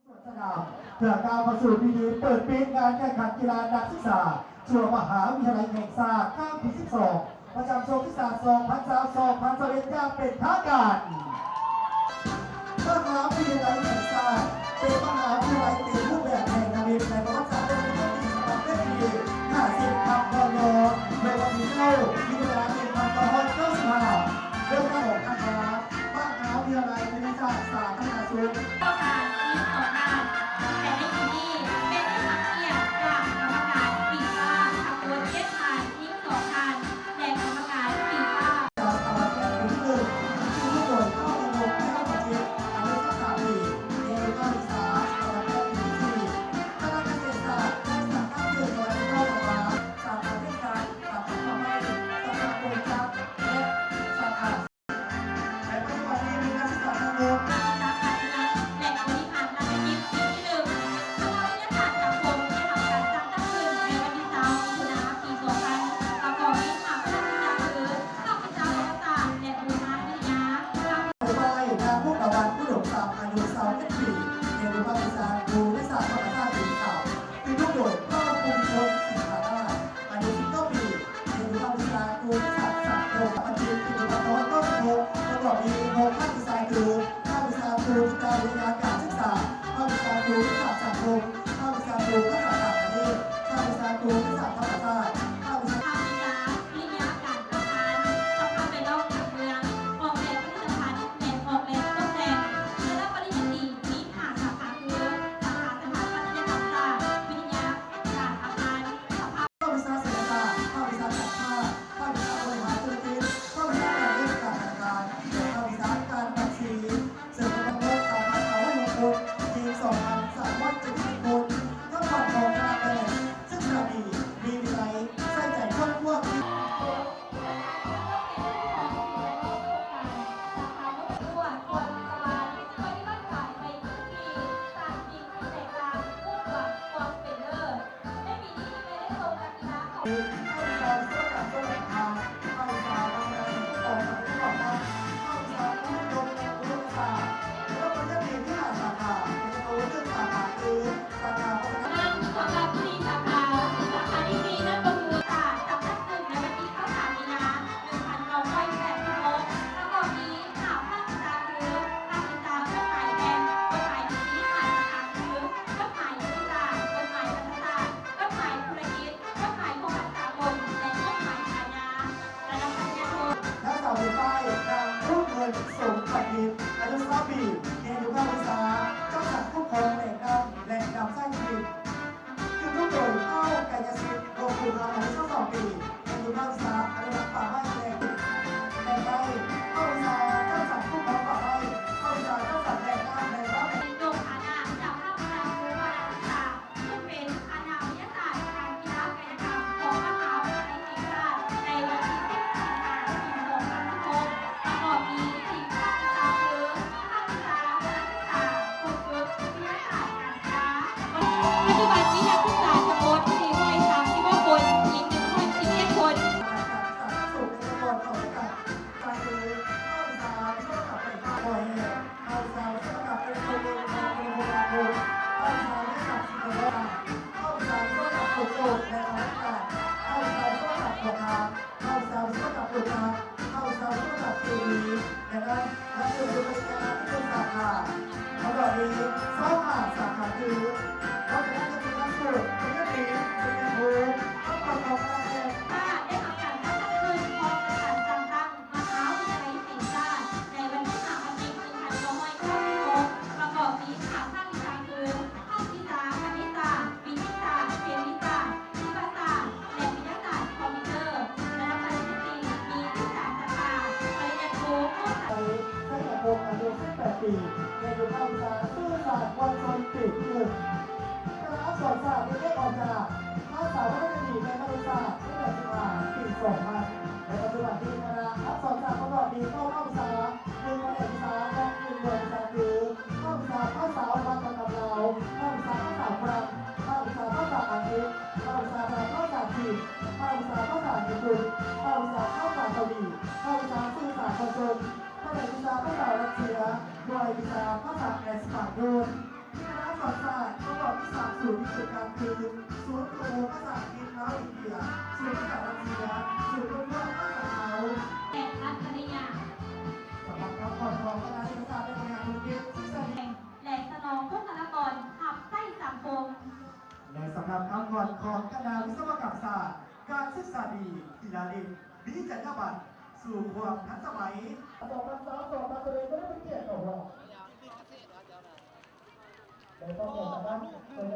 สนามเพื่อการประสูติปีนี้เปิดปีงานแข่งขันกีฬานักศึกษาชั่วมหาวิทยาลัยแห่งชาติข้ามปี12ประจำโซนที่2022อย่างเป็นทางการมหาวิทยาลัยแห่งชาติเป็นมหาวิทยาลัยเต็มรูปแบบแห่งนาฬิกาในประวัติศาสตร์ที่50ครับพนโดยวันนี้เข้ามีเวลา1,995เรื่องของคณะมหาวิทยาลัยเทคนิคศาสตร์สาธารณสุขเข้าการมีสองการแต่ในปีนี้เป็นที่สังเกตจากกรรมการปีฟ้าขับรถเจ็ดคันทิ้งสองคันและกรรมการปีฟ้าจากตลาดแก้วปีที่1ที่ผู้ป่วยเข้าในโรงพยาบาลจิตอายุ13ปีเรียนการศึกษาตลาดแก้วปีที่4คณะเกษตรศาสตร์และสาขาเกี่ยวกับโรคระบาดสาขาเทศบาลสาขาความไม่สาขาโครงการและสาขาในปัจจุบันนี้มีนักศึกษาทั้งหมดอายุ21ปีเรียนรู้ภาษาครูและศาสตร์ภาษาปีที่3คือผู้ป่วยเข้าภูมิพลสิงหาราชอายุ19ปีเรียนรู้ภาษาครูและศาสตร์สังคมอาชีพที่มีความรู้ต้นทุนประกอบมี6ภาควิชาคือภาควิชาครูที่การบริหารการศึกษาภาควิชาครูที่ศาสตร์สังคมภาควิชาครูที่ศาสตร์ต่างประเทศภาควิชาครูที่ศาสตร์ธรรมศาสตร์ภาควิชาอายุ19ปีเรียนอยู่ภาควิชาเจ้าสัตว์ผู้ครองแหล่งดำไส้ผลิตคือผู้ป่วยเข้ากายสิทธิ์โรงพยาบาลอายุ22ปีเรียนอยู่ภาควิชาอนุรักษ์ป่าไม้แหล่งใดเข้าวิชาเจ้าสัตว์ผู้ครองป่าไม้เข้าวิชาเจ้าสัตว์แหล่งน้ำแหล่งน้ำโรงคณะจากภาควิชาครูวารศึกษาซึ่งเป็นคณะวิทยาศาสตร์การกีฬากายกรรมของมหาวิทยาลัยแห่งชาติในวันที่10 สิงหาคม 2016ประกอบมี4ภาควิชาคือปัจจุบันมีนักศึกษาทั้งหมด436 คนหญิง111 คนตอนนี้สาขาคือเขาจะได้จะมีนักสูตรเป็นนักเรียนเป็นนักเรียนต้องประกอบอะไรได้ทำการจัดตั้งขึ้นพร้อมกับการจัดตั้งมหาวิทยาลัยแห่งชาติในวันที่5 กันยายน 1996ประกอบมี3ภาควิชาคือภาควิชาคณิตศาสตร์วิทยาศาสตร์เคมีศาสตร์ชีวศาสตร์และวิทยาศาสตร์คอมพิวเตอร์และปริญญาตรีมีที่3 สาขาปริญญาโทใช้แต่ผมอายุ18 ปีเรียนอยู่ภาควิชาสื่อสารมวลชนปีที่1คณะอักษรศาสตร์ได้ออกจากภาษาวัฒนธรรมในคณะศาสตร์ตั้งแต่ปี2000ในปัจจุบันที่คณะอักษรศาสตร์ประกอบมีเข้าภาษา1 ภาษาและ1 ภาษาคือภาษาภาษาอังกฤษกับเราภาษาภาษาฝรั่งภาษาภาษาอังกฤษภาษาภาษาจีนภาษาภาษาญี่ปุ่นภาษาภาษาเกาหลีภาษาสื่อสารมวลชนภาษารัสเซียโดยวิชาภาษาเอสปานโยล คณะอักษรศาสตร์ประกอบวิชาศูนย์วิชาการคือศูนย์ครูภาษาอังกฤษแล้วอินเดียศูนย์ภาษารัสเซียศูนย์เรื่องภาษาเอา แต่อัจฉริยะ สำหรับคำขอของคณะศึกษาในงานธุรกิจที่สนิท และสนองบุคลากรขับไส้สังคม ในสำหรับคำขอของคณะวิศวกรรมศาสตร์การศึกษาดีกีฬาดินวิจารณบัตรสู่ความทันสมัย2,300ก็ได้เป็นเกียรติของเราในต้องเรียนสำนัก